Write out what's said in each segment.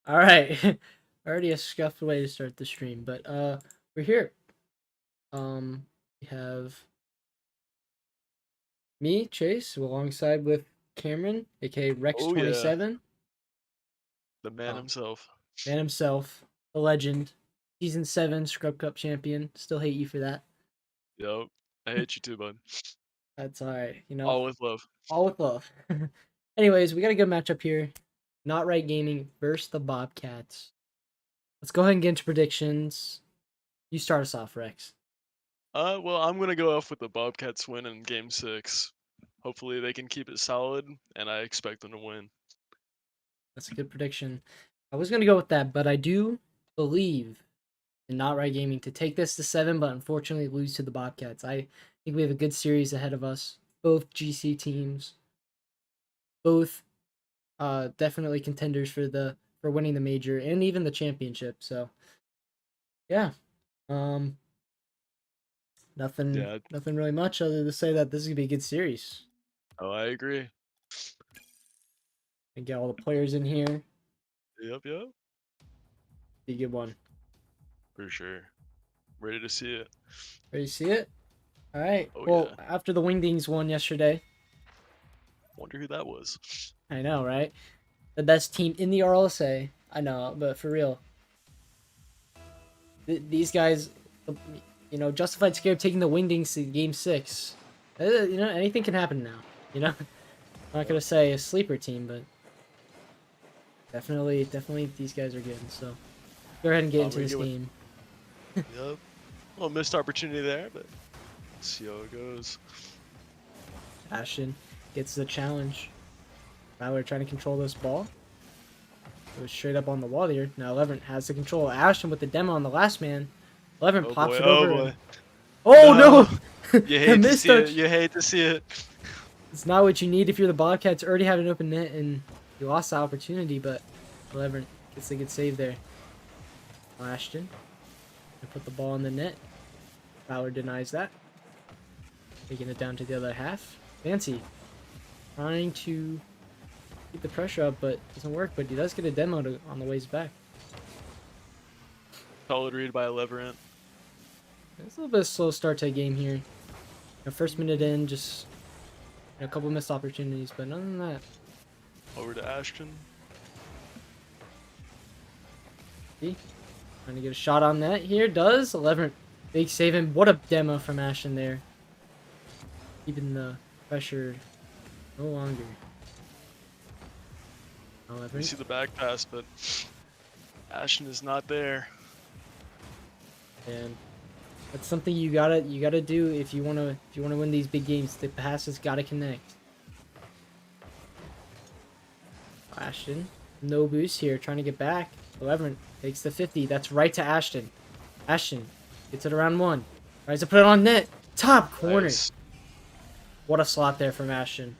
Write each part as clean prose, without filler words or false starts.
All right. Already a scuffed way to start the stream, but we're here. We have me, Chase, alongside with Cameron, aka Rex Oh yeah, 27. the man Oh, himself. man himself, the legend, season 7 Scrub Cup champion. Still hate you for that. Yep. I hate you too, bud. That's all right. All with love. All with love. Anyways, we got a good matchup here. Not Right Gaming versus the Bobcats. Let's go ahead and get into predictions. You start us off, Rex. Well, I'm gonna go off with the Bobcats win in Game 6. Hopefully they can keep it solid, and I expect them to win. That's a good prediction. I was gonna go with that, but I do believe in Not Right Gaming to take this to 7, but unfortunately lose to the Bobcats. I think we have a good series ahead of us. Both GC teams, both definitely contenders for winning the major and even the championship. So yeah, um, Yeah. nothing really much other than to say that this is gonna be a good series. Oh, I agree. And get all the players in here. Yep, yep. Be a good one. For sure. Ready to see it. Ready to see it? All right. Oh Well, yeah. after the Wingdings won yesterday, Wonder who that was. I know, right? The best team in the RLSA. I know, but for real, these guys, justified scared taking the Wingdings to Game 6. Anything can happen now. I'm not gonna say a sleeper team, but definitely these guys are good. So go ahead and get into We this get with. game. Yep. Well, missed opportunity there, but let's see how it goes. Ashton gets the challenge. Now we're trying to control this ball. It was straight up on the wall here. Now 11 has the control. Ashton with the demo on the last man. 11 Oh pops boy, it oh over. boy. Oh No. no! You The hate to see it. mistouch. You hate to see it. It's not what you need if you're the Bobcats. Already had an open net and you lost the opportunity, but 11 gets a good save there. Ashton. And put the ball in the net. Fowler denies that. Taking it down to the other half. Fancy. Trying to keep the pressure up, but doesn't work. But he does get a demo on the ways back. Solid read by Leverant. It's a little bit of a slow start to a game here. First minute in, just a couple missed opportunities, but other than that, Over to Ashton. see? Trying to get a shot on net here. Does 11 big save, and what a demo from Ashton there. Keeping the pressure no longer. We see the back pass, but Ashton is not there. And that's something you gotta do if you wanna win these big games. The pass has gotta connect. Ashton, no boost here, trying to get back. 11 takes the 50. That's right to Ashton. Ashton gets it around 1. Tries to put it on net. Top corner. Nice. What a slot there from Ashton.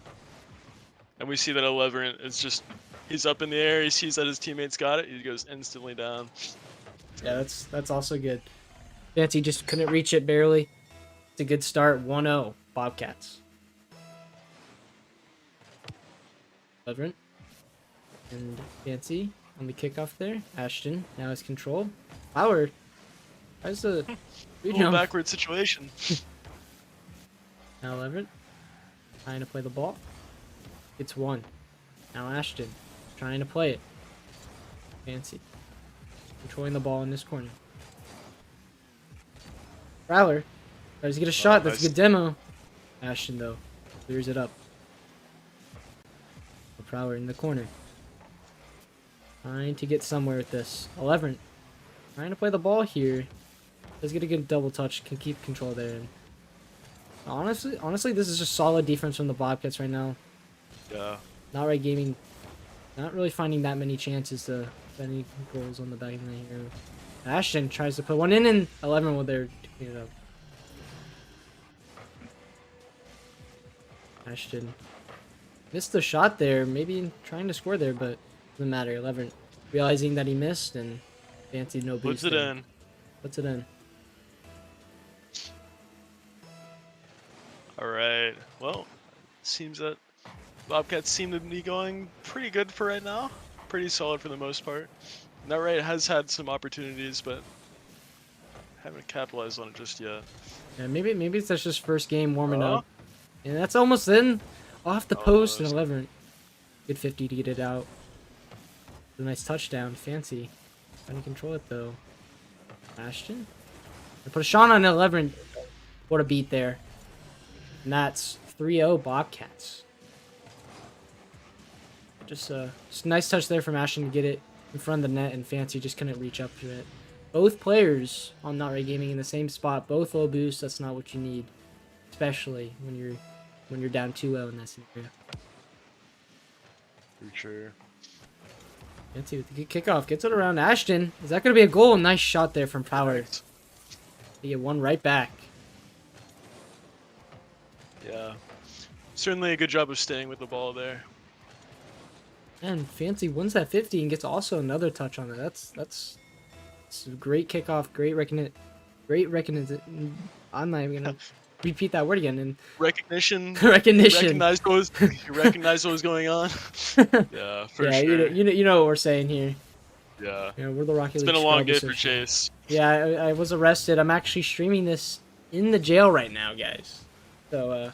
And we see that Leverant is just, he's up in the air, he sees that his teammates got it, he goes instantly down. Yeah, that's also good. Fancy just couldn't reach it barely. It's a good start. 1-0 Bobcats. Leverant and Fancy on the kickoff there. Ashton now has control. Howard tries to Little backward situation. Now Leverett trying to play the ball. It's 1. Now Ashton trying to play it. Fancy controlling the ball in this corner. Prowler tries to get a shot. That's Nice. a good demo. Ashton though clears it up. Prowler in the corner. Trying to get somewhere with this. 11 trying to play the ball here. Does get a good double touch. Can keep control there. And honestly, this is just solid defense from the Bobcats right now. Yeah. Not Right Gaming, not really finding that many chances to get any goals on the back end here. Ashton tries to put one in, and 11 will there to clean it up. Ashton missed the shot there, maybe trying to score there, but doesn't matter. 11 realizing that he missed and Fancy no boost. Puts it in. Puts it in. Alright. Well, seems that Bobcats seem to be going pretty good for right now. Pretty solid for the most part. Netright has had some opportunities, but haven't capitalized on it just yet. Yeah, maybe it's just first game warming Oh, up. And that's almost in. Off the post and almost. 11. Good 50 to get it out. A nice touchdown. Fancy. Trying to control it though. Ashton? They put a shot on 11. What a beat there. And that's 3-0 Bobcats. Just a nice touch there from Ashton to get it in front of the net, and Fancy just couldn't reach up to it. Both players on Not Right Gaming in the same spot, both low boost. That's not what you need, especially when you're down 2-0 in that scenario. For sure. Fancy with the good kickoff, gets it around Ashton. Is that going to be a goal? Nice shot there from Power. Nice. They get one right back. Yeah. Certainly a good job of staying with the ball there. And Fancy wins that 50 and gets also another touch on it. That's a great kickoff, great recognition. I'm not even gonna repeat that word again. And Recognition. recognition. You recognized what was going on. Yeah, for Yeah, sure. you know what we're saying here. Yeah. You know, we're the Rocket It's League been a long Scrub day for Association. Chase. Yeah, I was arrested. I'm actually streaming this in the jail right now, guys. So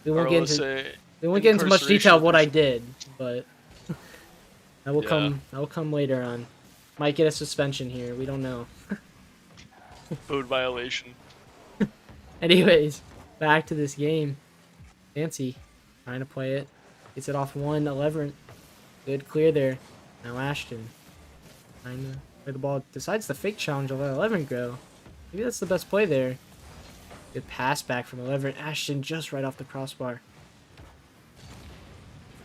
we won't Or get let's into say we won't get into much detail of what I incarceration. did, but that will come later on. Might get a suspension here. We don't know. Code violation. Anyways, back to this game. Fancy trying to play it. Gets it off 1-11. Good clear there. Now Ashton trying to play the ball. Decides to fake challenge. I'll let 11 go. Maybe that's the best play there. Good pass back from 11. Ashton just right off the crossbar.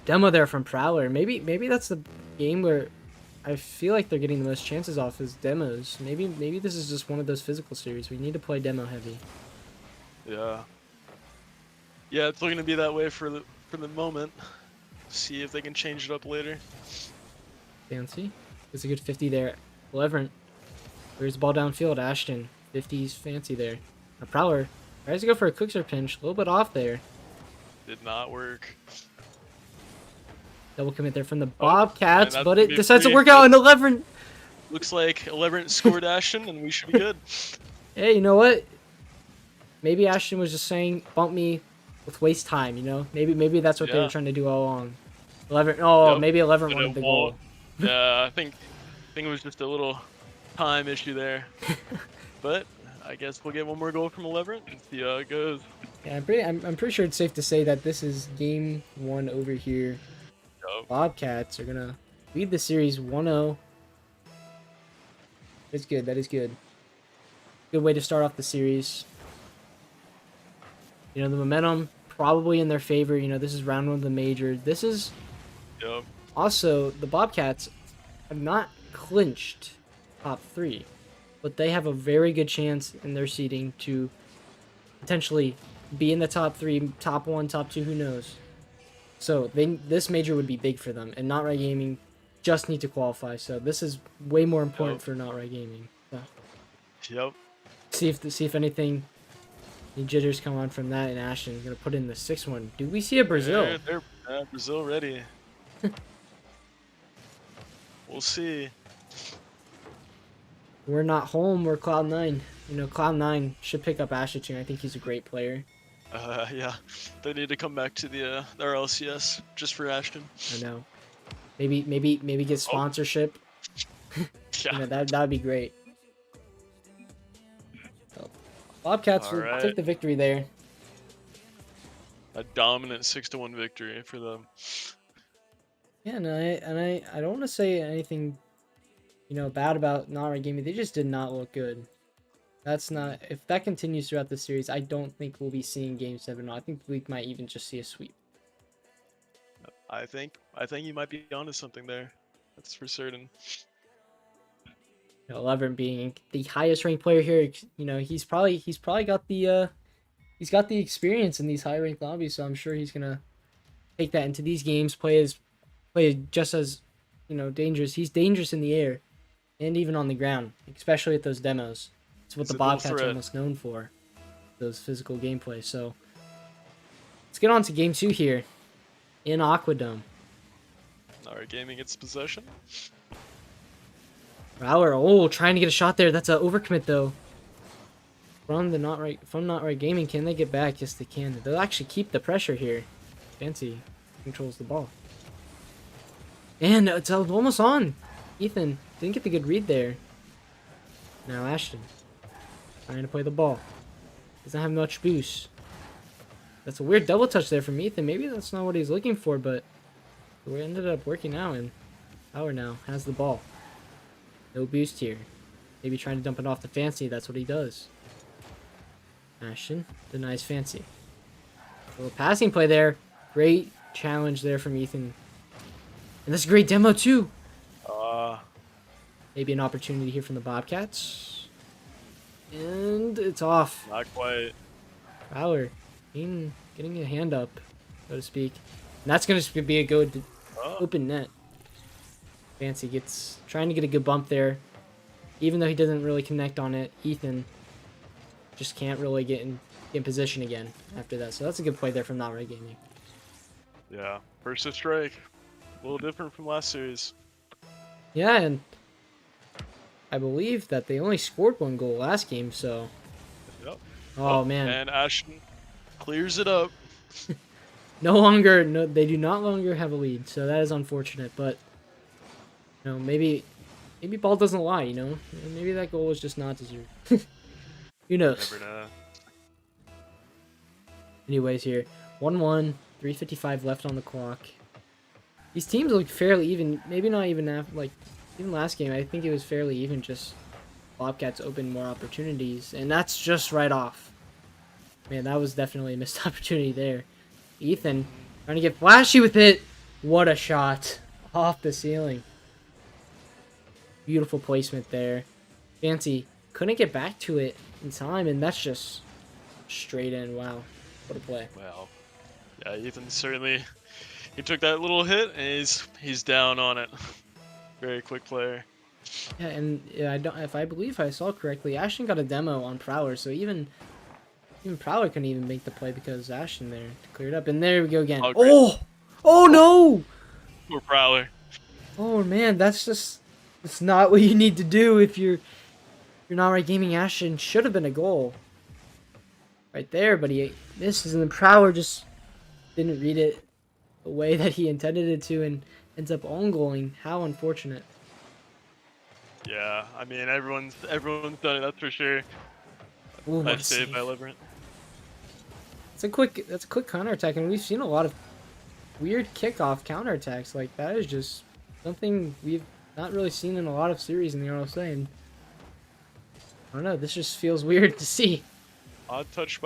Demo there from Prowler. Maybe that's the game where I feel like they're getting the most chances off is demos. Maybe this is just one of those physical series. We need to play demo heavy. Yeah. Yeah, it's looking to be that way for the moment. See if they can change it up later. Fancy. It's a good 50 there. 11. Where's the ball downfield? Ashton. 50's Fancy there. Now Prowler tries to go for a Cookser pinch. A little bit off there. Did not work. Double commit there from the and Bobcats, that's but gonna it be decides to free. work out in 11. Looks like 11 scored Ashton, and we should be good. Hey, you know what? Maybe Ashton was just saying, bump me with waste time, you know? Maybe that's what they Yeah. were trying to do all along. 11. Oh, Yep. maybe 11 But wanted it the won't. goal. Yeah, I think it was just a little time issue there. But I guess we'll get one more goal from 11 and see how it goes. Yeah, I'm pretty sure it's safe to say that this is game 1 over here. Yep. Bobcats are gonna lead the series 1-0. That's good. That is good. Good way to start off the series. You know, the momentum probably in their favor. You know, this is round 1 of the major. This is Yep. also the Bobcats have not clinched top 3, but they have a very good chance in their seeding to potentially be in the top 3, top 1, top 2. Who knows? So this major would be big for them, and Not Right Gaming just need to qualify. So this is way more important for Not Right Gaming. So Yep. see if anything, any jitters come on from that. And Ashton gonna put in the 6th one. Do we see a Brazil? They're Brazil ready. We'll see. We're not home. We're Cloud9. You know, Cloud9 should pick up Ashton. I think he's a great player. Yeah. They need to come back to the our LCS just for Ashton. I know. Maybe get sponsorship. Yeah. You know, that would be great. So, Bobcats will Alright. take the victory there. A dominant 6-1 victory for them. Yeah, and I don't want to say anything, you know, bad about Not Right Gaming. They just did not look good. That's not. If that continues throughout the series, I don't think we'll be seeing Game 7. I think we might even just see a sweep. I think you might be onto something there. That's for certain. You know, 11 being the highest ranked player here, you know, he's probably got the experience in these high ranked lobbies, so I'm sure he's gonna take that into these games, play just as, you know, dangerous. He's dangerous in the air and even on the ground, especially at those demos. It's what He's the a little Bobcats are threat. almost known for, those physical gameplay. So let's get on to game 2 here in Aquadome. Alright, gaming its possession. Prowler, oh, trying to get a shot there. That's an overcommit though. From not right gaming, can they get back? Yes, they can. They'll actually keep the pressure here. Fancy controls the ball. And it's almost on. Ethan didn't get the good read there. Now Ashton trying to play the ball. Doesn't have much boost. That's a weird double touch there from Ethan. Maybe that's not what he's looking for, but it ended up working out. And Power now has the ball. No boost here. Maybe trying to dump it off to Fancy. That's what he does. Ashton denies Fancy. A little passing play there. Great challenge there from Ethan. And that's a great demo too. Maybe an opportunity here from the Bobcats. And it's off. Not quite. Fowler getting a hand up, so to speak. And that's going to be a good open net. Fancy trying to get a good bump there. Even though he doesn't really connect on it, Ethan just can't really get in position again after that. So that's a good play there from Not Right Gaming. Yeah, first to strike. A little different from last series. Yeah, and I believe that they only scored 1 goal last game, so... Yep. Oh, man. And Ashton clears it up. No, they do not longer have a lead, so that is unfortunate, but... You know, maybe ball doesn't lie, you know? Maybe that goal was just not deserved. Who knows? Never know. Anyways, here. 1-1, 3:55 left on the clock. These teams look fairly even. Maybe not even after, like, even last game, I think it was fairly even, just Bobcats opened more opportunities, and that's just right off. Man, that was definitely a missed opportunity there. Ethan trying to get flashy with it. What a shot. Off the ceiling. Beautiful placement there. Fancy couldn't get back to it in time, and that's just straight in. Wow. What a play. Well, yeah, Ethan certainly, he took that little hit, and he's down on it. Very quick player. Yeah, and if I believe I saw correctly, Ashton got a demo on Prowler, so even Prowler couldn't even make the play because Ashton there cleared up. And there we go again. Oh no! Poor Prowler. Oh man, that's not what you need to do if you're Not Right Gaming. Ashton should have been a goal right there, but he misses, and then Prowler just didn't read it the way that he intended it to, and ends up own goaling. How unfortunate. Yeah, I mean everyone's done it, that's for sure. Ooh, Nice save by Leverett. That's a quick counterattack, and we've seen a lot of weird kickoff counterattacks. Like, that is just something we've not really seen in a lot of series in the RLCA, and I don't know, this just feels weird to see. Odd touch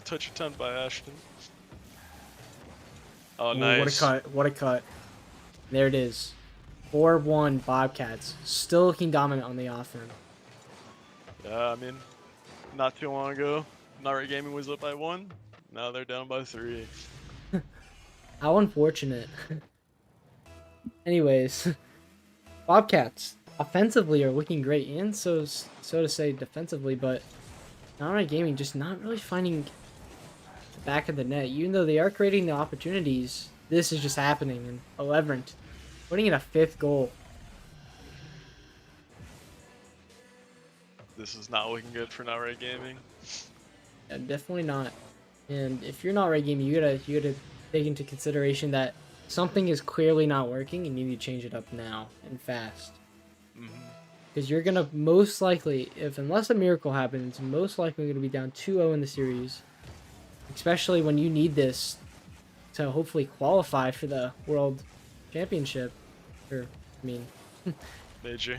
touch attempt by Ashton. Oh, Ooh, nice. What a cut. There it is. 4-1 Bobcats. Still looking dominant on the offense. Yeah, I mean, not too long ago, Not Right Gaming was up by 1. Now they're down by 3. How unfortunate. Anyways, Bobcats offensively are looking great, and so to say defensively, but Not Right Gaming just not really finding the back of the net. Even though they are creating the opportunities, this is just happening. And 11th, putting in a 5th goal. This is not looking good for Not Right Gaming. Yeah, definitely not. And if you're Not Right Gaming, you gotta take into consideration that something is clearly not working, and you need to change it up now and fast. Because you're gonna most likely, unless a miracle happens, most likely gonna be down 2-0 in the series. Especially when you need this to hopefully qualify for the World Championship, or I mean, Major.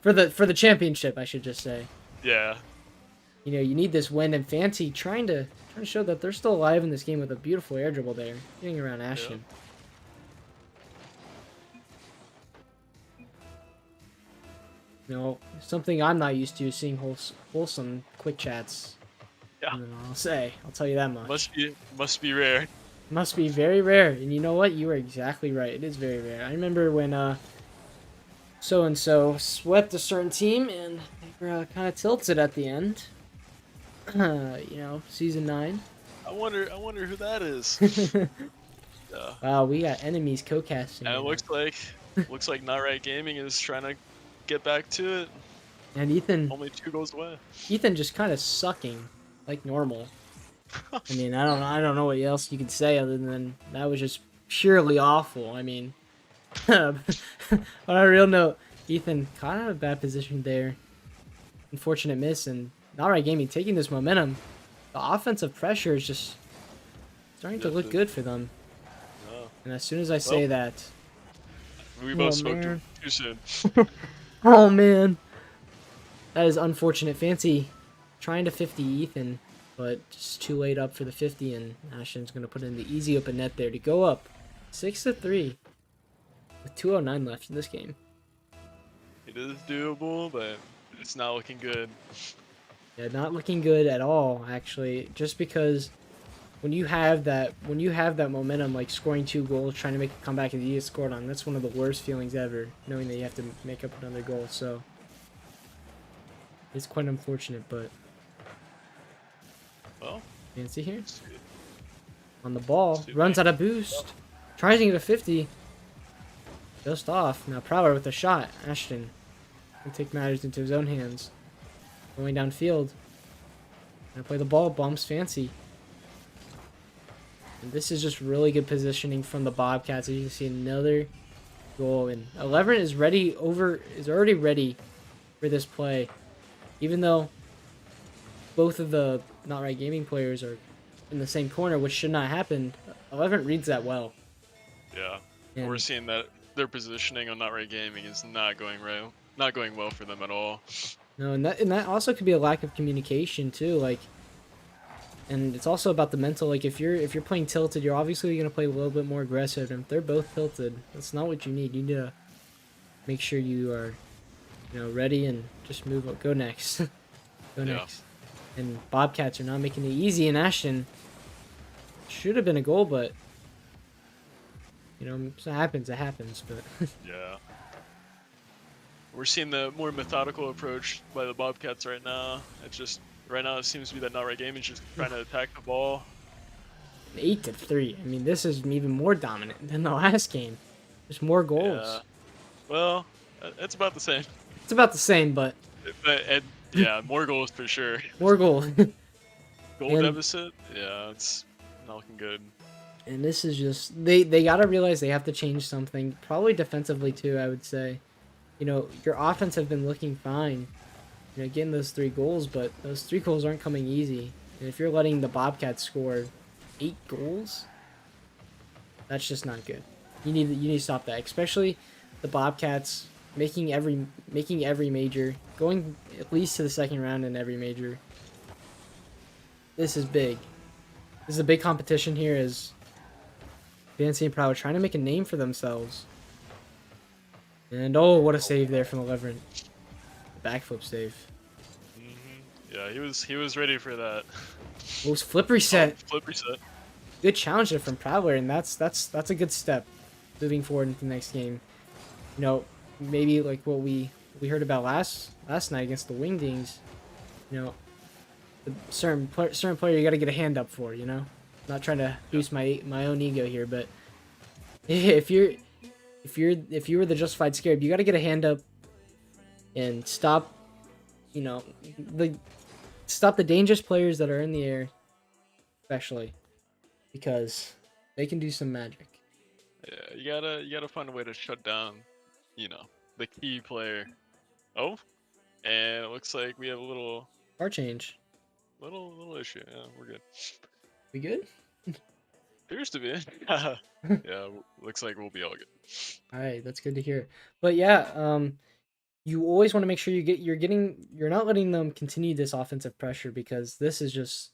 for the championship, I should just say. Yeah. You know, you need this win, and Fancy trying to show that they're still alive in this game with a beautiful air dribble there, getting around Ashton. Yep. You know, something I'm not used to is seeing wholesome quick chats. Yeah. And I'll tell you that much. Must be rare. Must be very rare, and you know what? You are exactly right. It is very rare. I remember when so and so swept a certain team, and they were kind of tilted at the end. You know, season 9. I wonder who that is. Wow, we got enemies co-casting. And it looks like Not Right Gaming is trying to get back to it. And Ethan, Only 2 goals away. Ethan just kind of sucking like normal. I mean, I don't know what else you could say other than that was just purely awful. I mean, on a real note, Ethan kind of a bad position there. Unfortunate miss and not right gaming taking this momentum. The offensive pressure is just starting to Yep, look good for them. no. And as soon as I Well, say that, we oh both spoke man, too soon. oh man, that is unfortunate. Fancy trying to 50 Ethan, but just too late up for the 50, and Ashton's gonna put in the easy open net there to go up 6-3 with 2:09 left in this game. It is doable, but it's not looking good. Yeah, not looking good at all actually. Just because when you have that momentum, like scoring 2 goals, trying to make a comeback and you get scored on, that's one of the worst feelings ever, knowing that you have to make up another goal. So it's quite unfortunate, but Well, Fancy here let's on the ball, see runs what out of boost, tries to get a 50, just off. Now Prowler with a shot. Ashton can take matters into his own hands, going downfield. Gonna play the ball, bumps Fancy. And this is just really good positioning from the Bobcats. As you can see, another goal, and 11 is already ready for this play, even though both of the not right gaming players are in the same corner, which should not happen. 11 reads that well, Yeah, we're and seeing that their positioning on Not Right Gaming is not going right, not going well for them at all. no, and that also could be a lack of communication too. Like, and it's also about the mental. Like, if you're playing tilted, you're obviously gonna play a little bit more aggressive. And if they're both tilted, that's not what you need. You need to make sure you are, ready and just move up. Go next. Go Yeah, next. And Bobcats are not making it easy. And Ashton should have been a goal, but it happens. It happens. But yeah. We're seeing the more methodical approach by the Bobcats right now. It's just right now it seems to be that Not Right Gaming is just trying to attack the ball. 8-3. I mean, this is even more dominant than the last game. There's more Yeah. goals. Well, it's about the same. It's about the same, but But yeah, more goals for sure. more goals. Goal and deficit. Yeah, it's not looking good. and this is just they gotta realize they have to change something. Probably defensively too, I would say. Your offense have been looking fine. Getting those 3 goals, but those 3 goals aren't coming easy. And if you're letting the Bobcats score 8 goals, that's just not good. You need to stop that, especially the Bobcats making every major, going at least to the second round in every major. This is big. This is a big competition here as Fancy and Proud trying to make a name for themselves. And oh, what a save there from 11. Backflip save. Yeah, he was ready for that. Most flip Oh, reset. flip reset. Good challenge there from Prowler, and that's a good step moving forward into the next game. Maybe like what we heard about last night against the Wingdings. The certain player you got to get a hand up for. Not trying to boost my own ego here, but if you were the justified scared, you got to get a hand up and stop. The stop the dangerous players that are in the air, especially because they can do some magic. Yeah, you gotta find a way to shut down, you know, the key player. Oh, and it looks like we have a little Car change. little issue. Yeah, we're good. We good? Appears to be. Yeah, looks like we'll be all good. All right, that's good to hear. But yeah, you always want to make sure you're not letting them continue this offensive pressure because this is just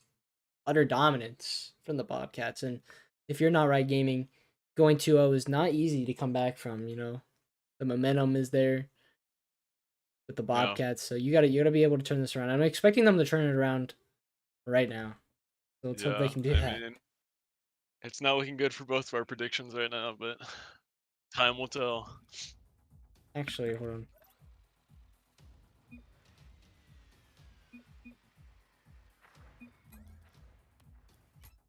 utter dominance from the Bobcats. And if you're not right gaming, going 2-0 is not easy to come back from. The momentum is there with the Yeah, Bobcats, so you gotta be able to turn this around. I'm expecting them to turn it around right now. So let's hope they yeah. can do I that. mean, it's not looking good for both of our predictions right now, but time will tell. Actually, hold on.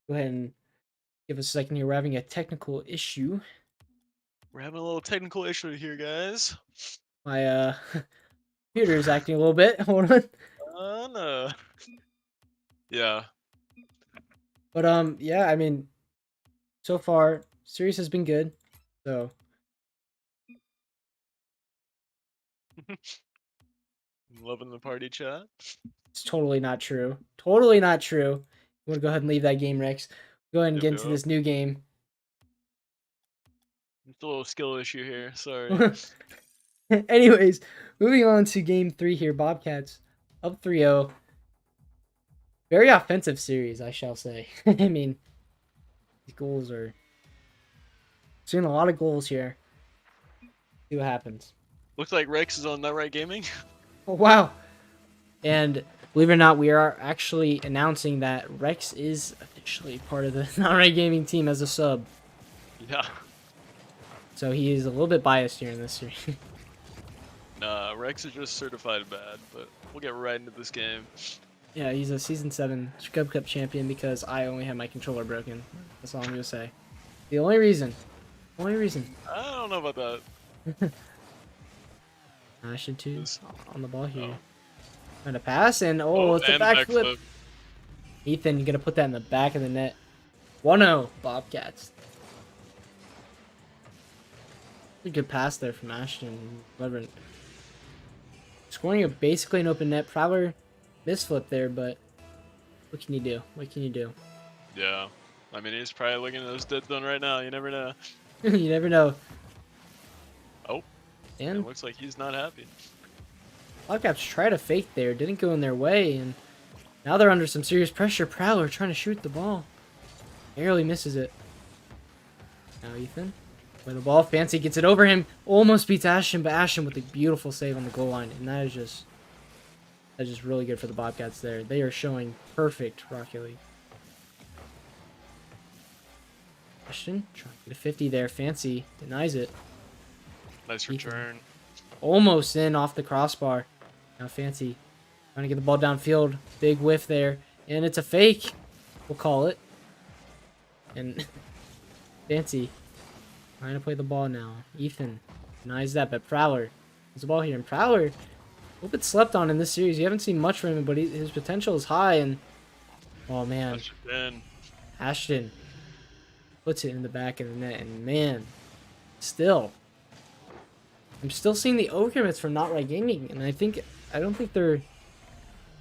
Go ahead and give us a second here. We're having a technical issue. We're having a little technical issue here, guys. My Computer's acting a little bit. Hold on. No. Yeah. But yeah, I mean, so far series has been good. So Loving the party chat. it's totally not true. Totally not true. You want to go ahead and leave that game, Rex? Go ahead and Yep, get into yep. this new game. It's a little skill issue here. Sorry. Anyways, moving on to game 3 here. Bobcats up 3-0. Very offensive series, I shall say. I mean, these goals are seeing a lot of goals here. See what happens. Looks like Rex is on That Right Gaming. Oh, wow. And believe it or not, we are actually announcing that Rex is officially part of the Not Right Gaming team as a sub. Yeah. So he is a little bit biased here in this series. Nah, Rex is just certified bad, but we'll get right into this game. Yeah, he's a Season 7 Scrub Cup champion because I only have my controller broken. That's all I'm going to say. The only reason. Only reason. I don't know about that. I should too. This- On the ball here. Oh. Trying to pass, and it's a and backflip. Ethan, you're going to put that in the back of the net. 1-0, Bobcats. A good pass there from Ashton. Whoever. Scoring basically an open net. Prowler misflip there, but what can you do? What can you do? Yeah. I mean, he's probably looking at those dead zone right now. You never know. You never know. Oh. And It looks like he's not happy. Bobcats tried a fake there, didn't go in their way, and now they're under some serious pressure. Prowler trying to shoot the ball. Barely misses it. Now Ethan. With the ball, Fancy gets it over him. Almost beats Ashton, but Ashton with a beautiful save on the goal line. And that's just really good for the Bobcats there. They are showing perfect Rocket League. Ashton trying to get a 50 there. Fancy denies it. Nice return. Almost in off the crossbar. Now Fancy trying to get the ball downfield. Big whiff there. And it's a fake. We'll call it. And Fancy trying to play the ball now. Ethan denies that, but Prowler has the ball here. And Prowler, a little bit slept on in this series. You haven't seen much from him, but his potential is high. And oh man, Ashton puts it in the back of the net. And man, still, I'm still seeing the overcommits from Not Right Gaming, and I don't think they're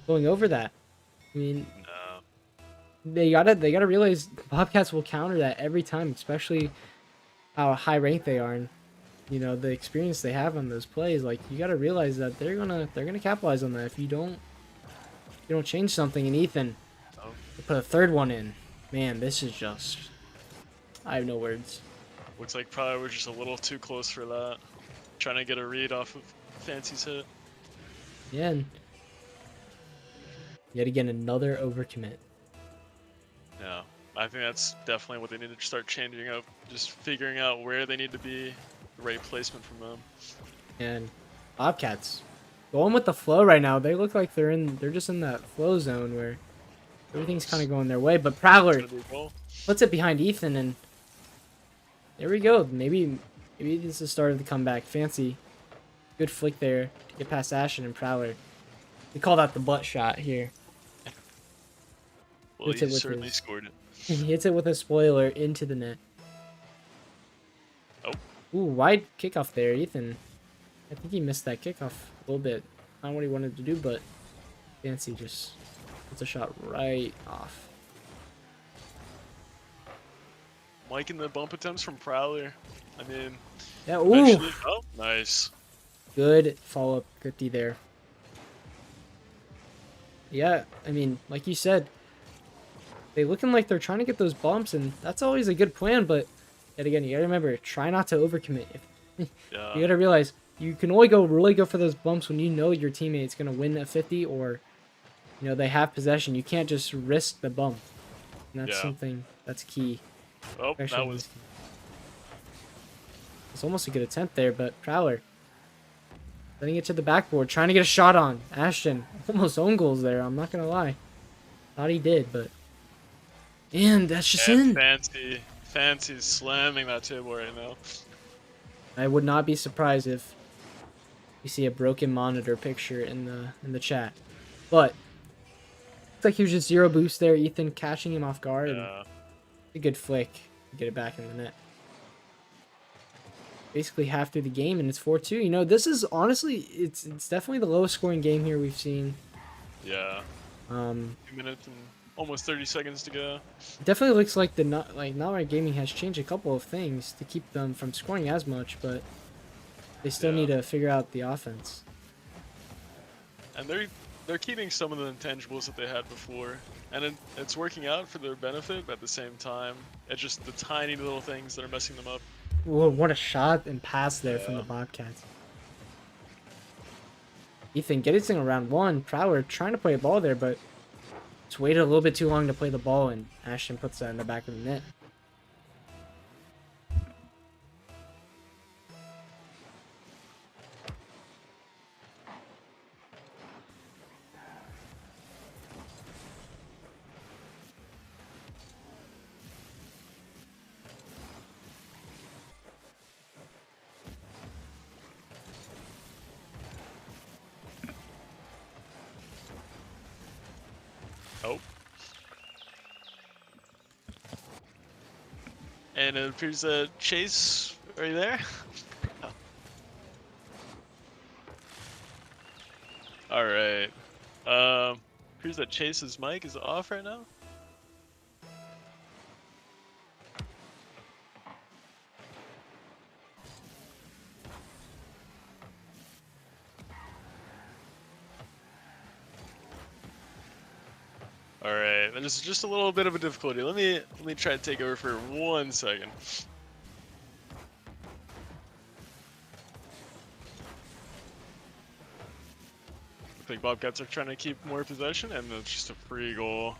going over that. I mean, No. they gotta realize Bobcats will counter that every time, especially how high ranked they are, and you know the experience they have on those plays. Like you gotta realize that they're gonna capitalize on that if you don't change something. And Ethan put a third one in. Man, this is just, I have no words. Looks like probably we're just a little too close for that. Trying to get a read off of Fancy's hit. Yeah, and yet again another overcommit. Yeah. I think that's definitely what they need to start changing up. Just figuring out where they need to be, the right placement from them. And Bobcats going with the flow right now. They look like they're just in that flow zone where everything's kind of going their way. But Prowler puts it behind Ethan, and there we go. Maybe this is the start of the comeback. Fancy, good flick there to get past Ashton and Prowler. We call that the butt shot here. Well, he certainly scored it. He hits it with a spoiler into the net. Oh. Ooh, wide kickoff there, Ethan. I think he missed that kickoff a little bit. Not what he wanted to do, but Fancy just puts a shot right off. Liking the bump attempts from Prowler. I mean, yeah, ooh. Oh, nice. Good follow-up 50 there. Yeah, I mean, like you said, they looking like they're trying to get those bumps, and that's always a good plan, but yet again, you gotta remember, try not to overcommit. Yeah. You gotta realize, you can only really go for those bumps when you know your teammate's gonna win a 50, or, you know, they have possession. You can't just risk the bump. And that's something that's key. Oh, that was... It's almost a good attempt there, but Prowler letting it to the backboard, trying to get a shot on. Ashton almost own goals there, I'm not gonna lie. Thought he did, but... And that's just in. Fancy's slamming that table right now. I would not be surprised if We see a broken monitor picture in the chat, but looks like he was just 0 boost there. Ethan catching him off guard and Yeah. a good flick to get it back in the net. Basically half through the game and it's 4-2. You know, this is honestly it's definitely the lowest scoring game here we've seen. Yeah. 2 minutes and almost 30 seconds to go. It definitely looks like Not Right Gaming has changed a couple of things to keep them from scoring as much, but they still need to figure out the offense. And they're keeping some of the intangibles that they had before, and it's working out for their benefit. But at the same time, it's just the tiny little things that are messing them up. Whoa, what a shot and pass there from the Bobcats. Ethan getting around one. Prowler trying to play a ball there, but just waited a little bit too long to play the ball, and Ashton puts that in the back of the net. Oh. And it appears that Chase, are you there? All right. Appears that Chase's mic is off right now. All right, there's just a little bit of a difficulty. Let me try to take over for 1 second. I think Bobcats are trying to keep more possession, and it's just a free goal.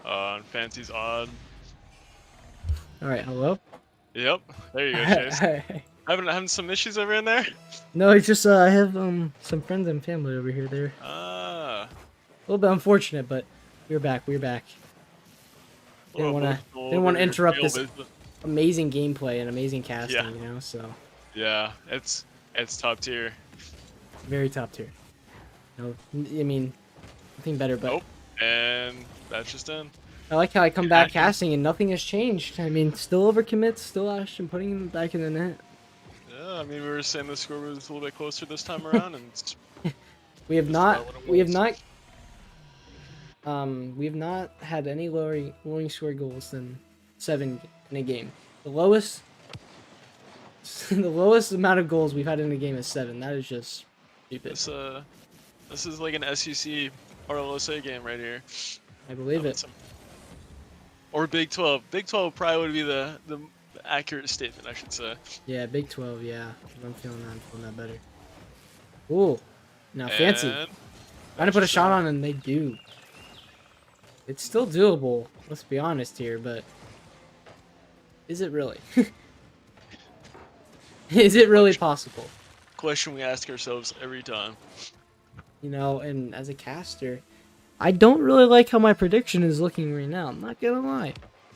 And Fancy's odd. All right, hello. Yep, there you go, Chase. Having some issues over in there? No, it's just I have some friends and family over here. They're Ah. a little bit unfortunate, but we're back. We're back. Didn't want to interrupt this amazing gameplay and amazing casting, you know. So. Yeah, it's top tier. Very top tier. No, I mean, nothing better. But nope. And that's just in. I like how I come back casting and nothing has changed. I mean, still overcommits, still Ashton putting him back in the net. Yeah, I mean, we were saying the score was a little bit closer this time around, and we have not had any lowering score goals than 7 in a game. The lowest the lowest amount of goals we've had in a game is 7. That is just stupid. This is like an SEC RLSA game right here. I believe it. Or Big 12. Big 12 probably would be the accurate statement, I should say. Yeah, Big 12, yeah. I'm feeling that better. Ooh. Now Fancy. Trying to put a shot on and they do. It's still doable, let's be honest here, but is it really? Is it really possible? Question we ask ourselves every time. You know, and as a caster, I don't really like how my prediction is looking right now. I'm not gonna lie.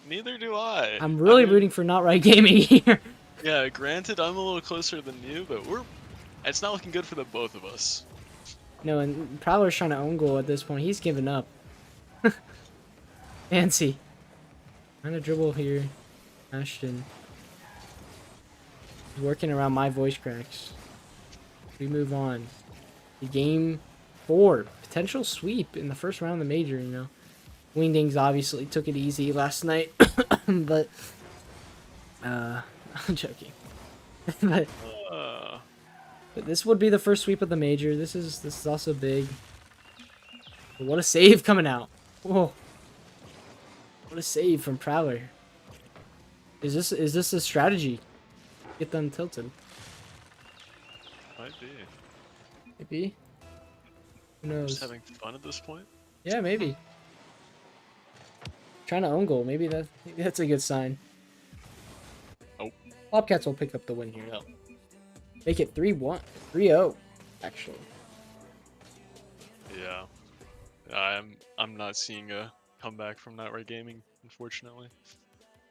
Neither do I. I'm really rooting for Not Right Gaming here. Yeah, granted, I'm a little closer than you, but it's not looking good for the both of us. No, and Prowler's trying to own goal at this point. He's given up. Fancy. Trying to dribble here. Ashton. He's working around my voice cracks. We move on. The game 4. Potential sweep in the first round of the major, you know. Wingdings obviously took it easy last night. But, I'm joking. but this would be the first sweep of the major. This is also big. But what a save coming out. Whoa. What a save from Prowler. Is this a strategy? Get them tilted. Might be. Maybe. Who knows? Just having fun at this point? Yeah, maybe. Trying to own goal. Maybe that's a good sign. Oh. Bobcats will pick up the win here, though. Make it 3-1. 3-0, actually. Yeah. I'm not seeing a comeback from Not Right Gaming unfortunately.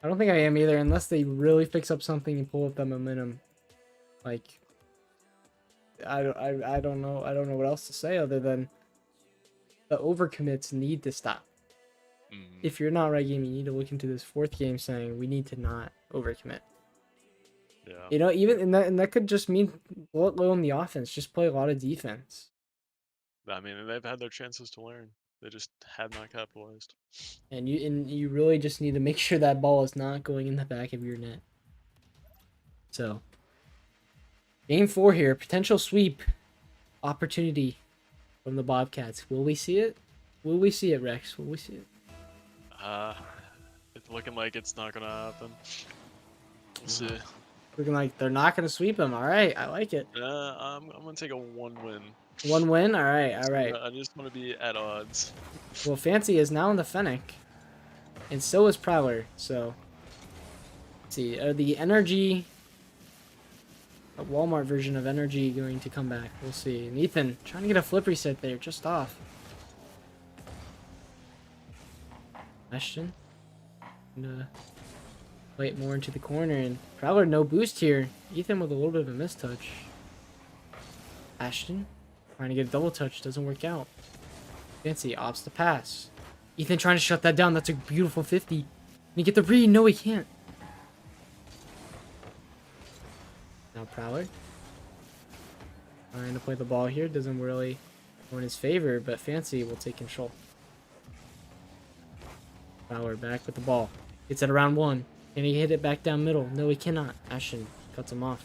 I don't think I am either, unless they really fix up something and pull up that momentum. Like, I don't know. I don't know what else to say other than the overcommits need to stop. Mm, If you're not right game, you need to look into this fourth game saying we need to not overcommit. yeah. You know, even and that could just mean blow it low on the offense. Just play a lot of defense. I mean, they've had their chances to learn. They just have not capitalized. And you really just need to make sure that ball is not going in the back of your net. So, game 4 here, potential sweep opportunity from the Bobcats. Will we see it? Will we see it, Rex? Will we see it? It's looking like it's not gonna happen. We'll see. Looking like they're not going to sweep them. All right, I like it. I'm gonna take a 1-win. One win. All right, all right. I just want to be at odds. Well, Fancy is now in the Fennec, and so is Prowler. So, let's see. Are the Energy, a Walmart version of Energy, going to come back? We'll see. And Ethan trying to get a flip reset there, just off. Ashton. And, play it more into the corner, and Prowler no boost here. Ethan with a little bit of a mistouch. Ashton trying to get a double touch, doesn't work out. Fancy opts the pass. Ethan trying to shut that down. That's a beautiful 50. Can he get the read? No, he can't. Now Prowler trying to play the ball here. Doesn't really go in his favor, but Fancy will take control. Prowler back with the ball. Gets it around 1. Can he hit it back down middle? No, he cannot. Ashton cuts him off.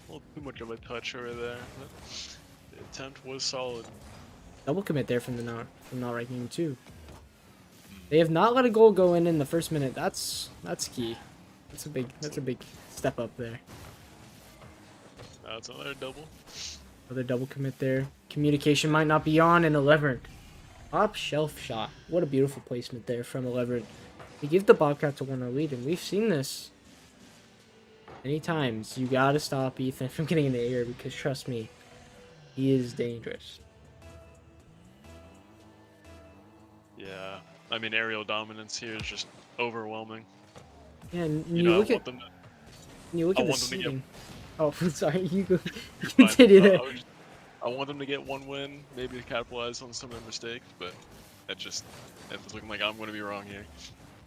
A little too much of a touch over there. But the attempt was solid. Double commit there from not right game 2. They have not let a goal go in the first minute. That's key. That's a big step up there. That's another double. Another double commit there. Communication might not be on, and 11. Top shelf shot. What a beautiful placement there from 11. They give the Bobcats a 1-0 lead, and we've seen this many times. You gotta stop Ethan from getting in the air, because trust me, he is dangerous. Yeah, I mean aerial dominance here is just overwhelming. Yeah, and You know, look at I the want them to seating. Oh, sorry, you go. Fine. Continue there. I want them to get 1 win, maybe to capitalize on some of their mistakes, but it's looking like I'm going to be wrong here.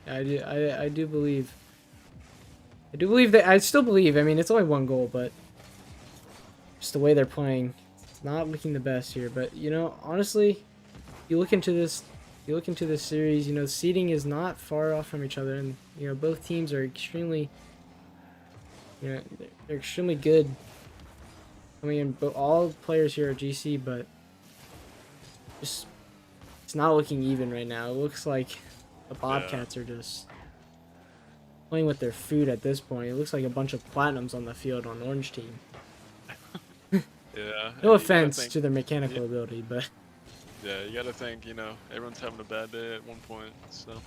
I do believe. I do believe that. I still believe. I mean, it's only 1 goal, but just the way they're playing, it's not looking the best here. But you know, honestly, you look into this series. You know, seeding is not far off from each other, and you know both teams are extremely. You know, they're extremely good. I mean, but all players here are GC, but just it's not looking even right now. It looks like the Bobcats are just playing with their food at this point. It looks like a bunch of platinums on the field on Orange team. Yeah. No offense to their mechanical ability, but yeah, you gotta think. You know, everyone's having a bad day at one point, so yeah,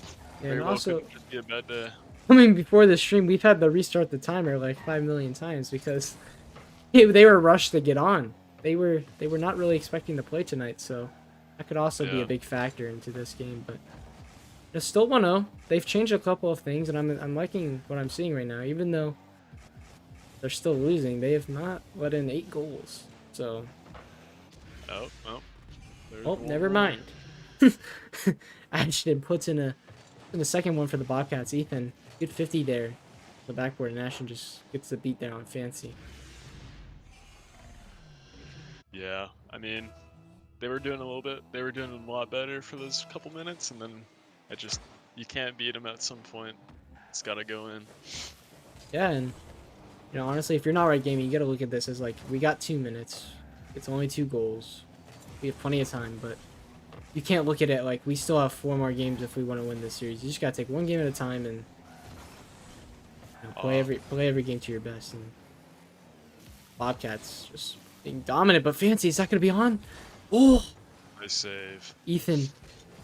very and well also, could just be a bad day. I mean, before the stream, we've had to restart the timer like 5 million times because they were rushed to get on. They were not really expecting to play tonight, so that could also be a big factor into this game. But it's still 1-0. They've changed a couple of things, and I'm liking what I'm seeing right now. Even though they're still losing, they have not let in 8 goals. So Oh, never mind. Ashton puts in the second one for the Bobcats. Ethan, good 50 there. The backboard, and Ashton just gets the beat there on Fancy. Yeah, I mean, they were doing a lot better for those couple minutes, and then you can't beat them at some point. It's got to go in. Yeah, and you know, honestly, if you're not right gaming, you got to look at this as like, we got 2 minutes. It's only 2 goals. We have plenty of time, but you can't look at it like we still have 4 more games if we want to win this series. You just got to take 1 game at a time and you know, play every game to your best. And Bobcats just being dominant, but Fancy is not going to be on. Oh, Nice save. Ethan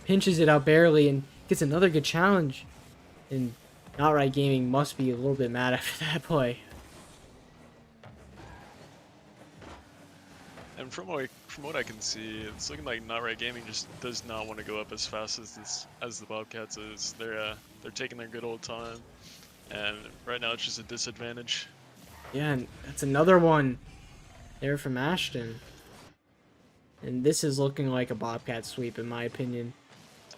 pinches it out barely and gets another good challenge. And Not Right Gaming must be a little bit mad after that play. And from what I can see, it's looking like Not Right Gaming just does not want to go up as fast as the Bobcats is. They're taking their good old time, and right now it's just a disadvantage. Yeah, and that's another one there from Ashton. And this is looking like a Bobcat sweep, in my opinion.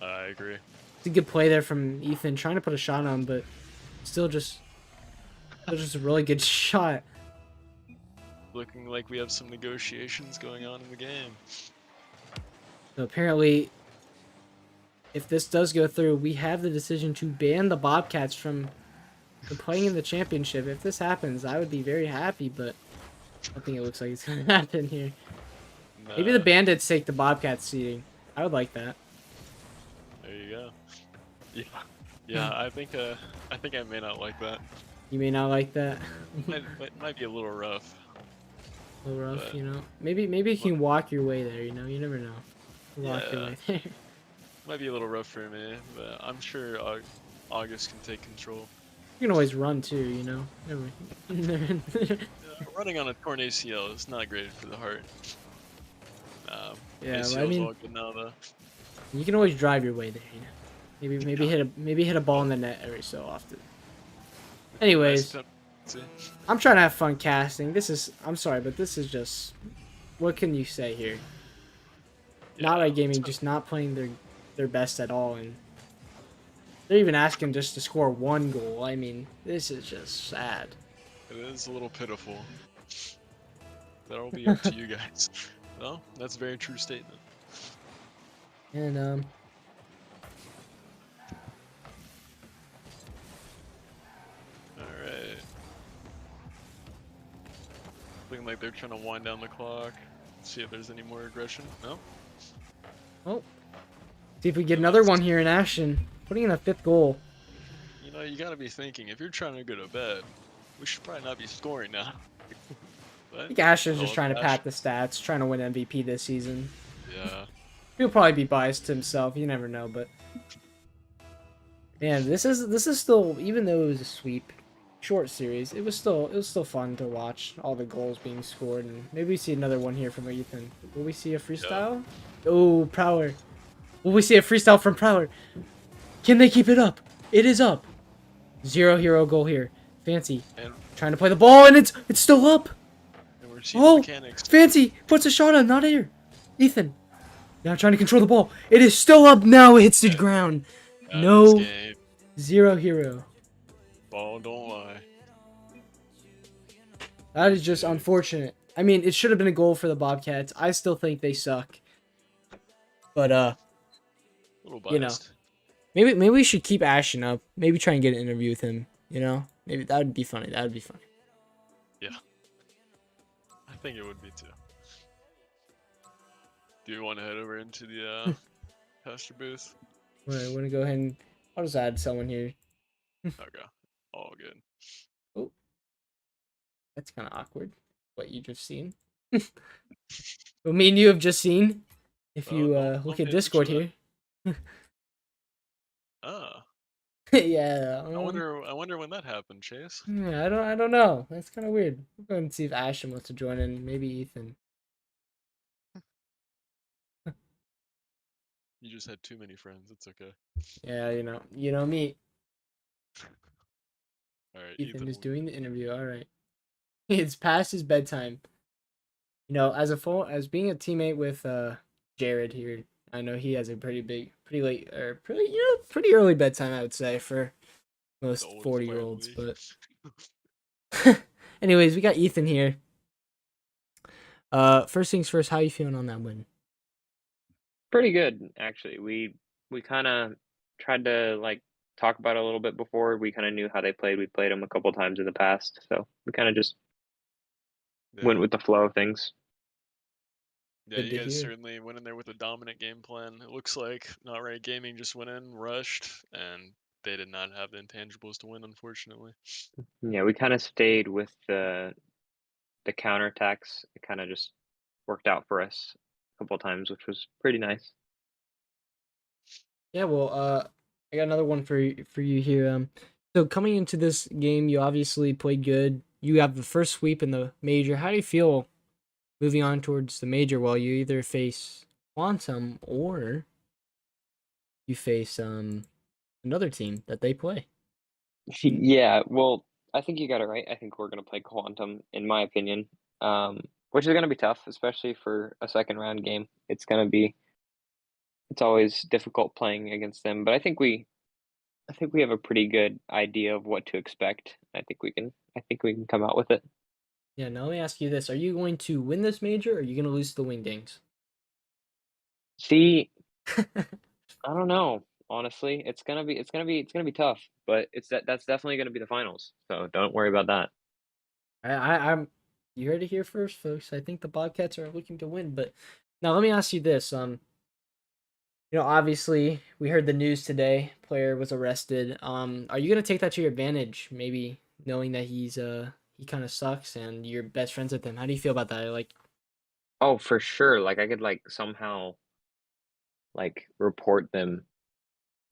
I agree. It's a good play there from Ethan, trying to put a shot on, but still just a really good shot. Looking like we have some negotiations going on in the game. So apparently, if this does go through, we have the decision to ban the Bobcats from playing in the championship. If this happens, I would be very happy, but I don't think it looks like it's going to happen here. Nah, Maybe the Bandits take the Bobcats seating. I would like that. there you go. Yeah, yeah. I think I may not like that. You may not like that. Might be a little rough. A little rough, But- you know. Maybe you can walk your way there. You know, you never know. Walk your Yeah. way there. Might be a little rough for me, but I'm sure August can take control. You can always run too. You know. Never. Running on a torn ACL is not great for the heart. Yeah, ACL's well, I mean, all good now though. you can always drive your way there. You know. Maybe hit a ball in the net every so often. Anyways, Nice see? I'm trying to have fun casting. I'm sorry, but this is just, what can you say here? Not Right Gaming just not playing their best at all, and they're even asking just to score one goal. I mean, this is just sad. It is a little pitiful. That'll be up to you guys. Well, that's a very true statement. And Alright. Looking like they're trying to wind down the clock. See if there's any more aggression. No? oh, see if we get another one here in action. Putting in a 5th goal. You know, you gotta be thinking, if you're trying to go to bed, we should probably not be scoring now. I But, think Ashton's oh, just trying to Ash- pat the stats, trying to win MVP this season. Yeah. He'll probably be biased to himself. You never know, but man, this is still, even though it was a sweep, short series, it was still fun to watch all the goals being scored, and maybe we see another one here from Ethan. Will we see a freestyle? Oh, Prowler. Will we see a freestyle from Prowler? Can they keep it up? It is up. 0-0 goal here. Fancy And, trying to play the ball, and it's still up. and we're seeing Oh, mechanics. Fancy puts a shot on, not air. Ethan now trying to control the ball. It is still up. Now it hits the ground. No. This game, 0-0. ball don't lie. That is just unfortunate. I mean, it should have been a goal for the Bobcats. I still think they suck. But A little biased. You know. maybe we should keep Ashton up. Maybe try and get an interview with him. You know, maybe that would be funny. That would be funny. I think it would be too. Do you want to head over into the pastor booth? Alright, I want to go ahead and I'll just add someone here. Okay, all good. Oh, that's kind of awkward. What you just seen? What me and you have just seen. If Oh, you don't look pay at Discord attention here. Ah, Yeah. I wonder when that happened, Chase. Yeah, I don't know. That's kind of weird. We'll go ahead and see if Ashton wants to join in. Maybe Ethan. You just had too many friends. It's okay. Yeah, you know me. All right, Ethan is we'll- doing the interview. All right. It's past his bedtime. You know, as being a teammate with Jared here, I know he has a pretty late, or pretty early bedtime, I would say, for most the oldest 40-year-olds. player But anyways, we got Ethan here. First things first, how you feeling on that win? Pretty good, actually. We kind of tried to like talk about it a little bit before. We kind of knew how they played. We played them a couple times in the past, so we kind of just Yeah. went with the flow of things. Yeah, Good you to guys hear. certainly went in there with a dominant game plan. It looks like Not Right Gaming just went in, rushed, and they did not have the intangibles to win, unfortunately. Yeah, we kind of stayed with the counterattacks. It kind of just worked out for us a couple times, which was pretty nice. Yeah, well, I got another one for you here. So coming into this game, you obviously played good. You have the first sweep in the major. How do you feel moving on towards the major, well, you either face Quantum or you face another team that they play. Yeah, well, I think you got it right. I think we're gonna play Quantum, in my opinion, which is gonna be tough, especially for a second round game. It's always difficult playing against them, but I think we have a pretty good idea of what to expect. I think we can come out with it. Yeah, now let me ask you this. Are you going to win this major or are you going to lose to the Wingdings? See, I don't know. Honestly, it's gonna be tough, but that's definitely gonna be the finals. So don't worry about that. I'm you heard it here first, folks. I think the Bobcats are looking to win, but now let me ask you this. Obviously we heard the news today, player was arrested. Are you gonna take that to your advantage, maybe knowing that he kind of sucks and you're best friends with him? How do you feel about that? Like, Oh, for sure. Like I could like somehow like report them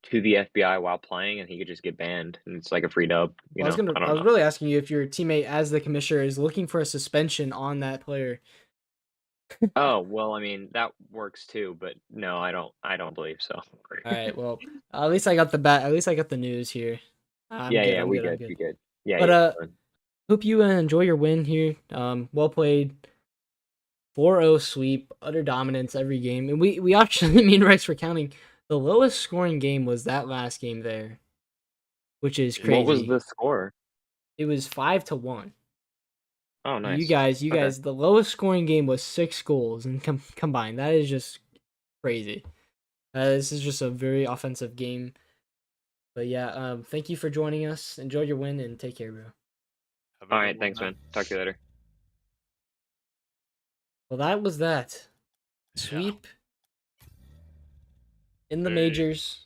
to the FBI while playing, and he could just get banned, and it's like a free dub. well, I I don't was know. really asking you if your teammate, as the commissioner, is looking for a suspension on that player. Oh well, I mean that works too, but no, I don't believe so. All right, well, at least I got the bat. At least I got the news here. I'm Yeah, good. yeah, I'm we good. I'm good, good. we good. Yeah, But yeah. Fine. hope you enjoy your win here. Well played. 4-0 sweep, utter dominance every game, and we actually, me and Rex were counting. The lowest scoring game was that last game there, which is What was crazy. the score? It was 5-1. Oh, You nice. guys, Okay. the lowest scoring game was 6 goals and combined. That is just crazy. This is just a very offensive game. But yeah, thank you for joining us. Enjoy your win and take care, bro. Have All a good right, one, thanks, man. man. Talk to you later. Well, that was that. Yeah. Sweep in the Very majors.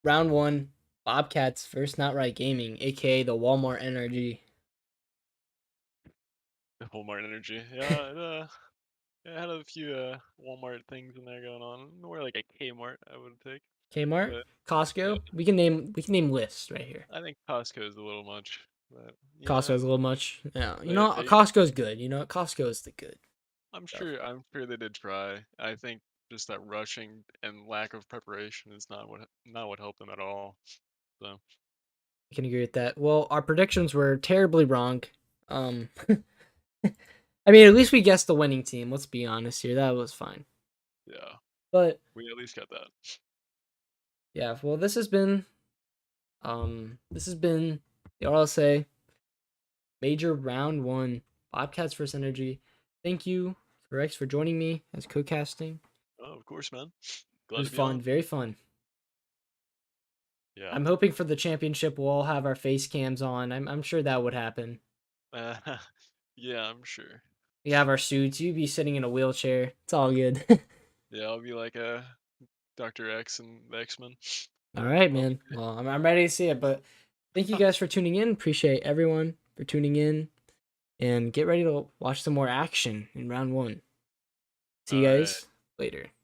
Round one. Bobcats versus Not Right Gaming, aka the Walmart Energy. Walmart energy. Yeah, it had a few Walmart things in there going on. More like a Kmart, I would take. Kmart, But yeah, Costco. We can name lists right here. I think Costco is a little much. But yeah, Costco's a little much. Yeah, they Costco's good. Costco is the good stuff. I'm sure they did try. I think just that rushing and lack of preparation is not what helped them at all. So I can agree with that. Well, our predictions were terribly wrong. Um, I mean, at least we guessed the winning team. Let's be honest here. That was fine. yeah, But we at least got that. yeah, well, this has been the RLSA major round one Bobcats versus Energy. Thank you, Rex, for joining me as co-casting. Oh, of course, man. It Glad was to be fun, on. very fun. Yeah. I'm hoping for the championship we'll all have our face cams on. I'm sure that would happen. Uh, yeah, I'm sure. We have our suits. You'd be sitting in a wheelchair. It's all good. Yeah, I'll be like Dr. X and the X-Men. All right, I'll be man. Well, I'm ready to see it. But thank you guys for tuning in. Appreciate everyone for tuning in. And get ready to watch some more action in round one. See all you right. guys later.